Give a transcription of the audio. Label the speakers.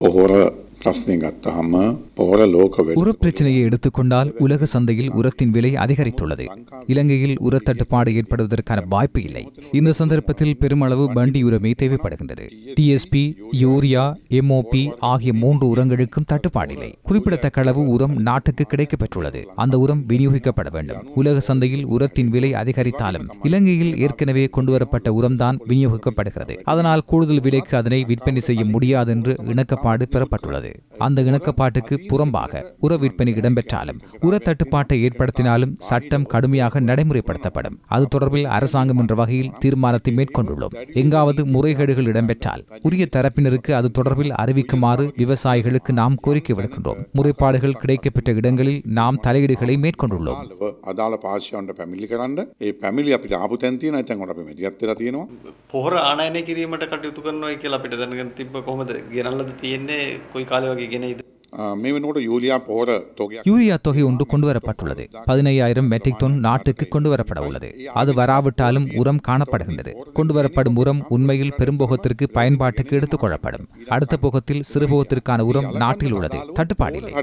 Speaker 1: உரப் பிரச்சனையை எடுத்துக்கொண்டால் உலக சந்தையில் உரத்தின் விலை அதிகரித்துள்ளது. இலங்கையில் உரத்தட்டுப்பாடு ஏற்படுவதற்கான வாய்ப்பு இல்லை. இந்த சந்தர்ப்பத்தில் பெருமளவு வண்டி உரமே தேவைப்படுகின்றது. டிஎஸ்பி, யூரியா, எம்ஓபி ஆகிய 3 உரங்களுக்கும் தட்டுப்பாடில்லை. குறிப்பிடத்தக்க அளவு உரம் நாட்டுக்கு கிடைக்கப்பெற்றுள்ளது. அந்த உரம் விநியோகிக்கப்பட வேண்டும். உலக சந்தையில் உரத்தின் விலை அதிகரித்தாலும் இலங்கையில் ஏற்கனவே கொண்டுவரப்பட்ட உரம்தான் விநியோகிக்கப்படுகிறது. அதனால் கூடுதல் விலைக்கு அதனை விற்பனை செய்ய முடியாது என்று இணக்கப்பாடு பெறப்பட்டுள்ளது. அந்த இணக்கப்பாட்டுக்கு புறம்பாக உர விற்பனை இடம்பெற்றாலும் உர தட்டுப்பாட்டை ஏற்படுத்தினாலும் சட்டம் கடுமையாக நடைமுறைப்படுத்தப்படும். அது தொடர்பில் அரசாங்கம் என்ற வகையில் தீர்மானத்தை மேற்கொண்டுள்ளோம். எங்காவது முறைகேடுகள் இடம்பெற்றால் உரிய தரப்பினருக்கு அது தொடர்பில் அறிவிக்குமாறு விவசாயிகளுக்கு நாம் கோரிக்கை விடுக்கின்றோம். முறைப்பாடுகள் கிடைக்கப்பெற்ற இடங்களில் நாம் தலையீடுகளை மேற்கொண்டுள்ளோம்.
Speaker 2: පොහොර ආනයනය කිරීමට කටයුතු කරනවා කියලා අපිට දැනගෙන තිබ්බ කොහොමද ගෙනල්ලාද තියෙන්නේ කොයි කාලේ වගේ ගෙනෙයිද
Speaker 1: யூரியா தொகை ஒன்று கொண்டுவரப்பட்டுள்ளது. 15,000 மெட்ரிக் டன் நாட்டுக்கு கொண்டுவரப்பட உள்ளது. அது வராவிட்டாலும் உரம் காணப்படுகின்றது. கொண்டுவரப்படும் உரம் உண்மையில் பெரும்போகத்திற்கு பயன்பாட்டுக்கு எடுத்துக் கொள்ளப்படும். அடுத்த போகத்தில் சிறுபோகத்திற்கான உரம் நாட்டில் உள்ளது. தட்டுப்பாடில்லை.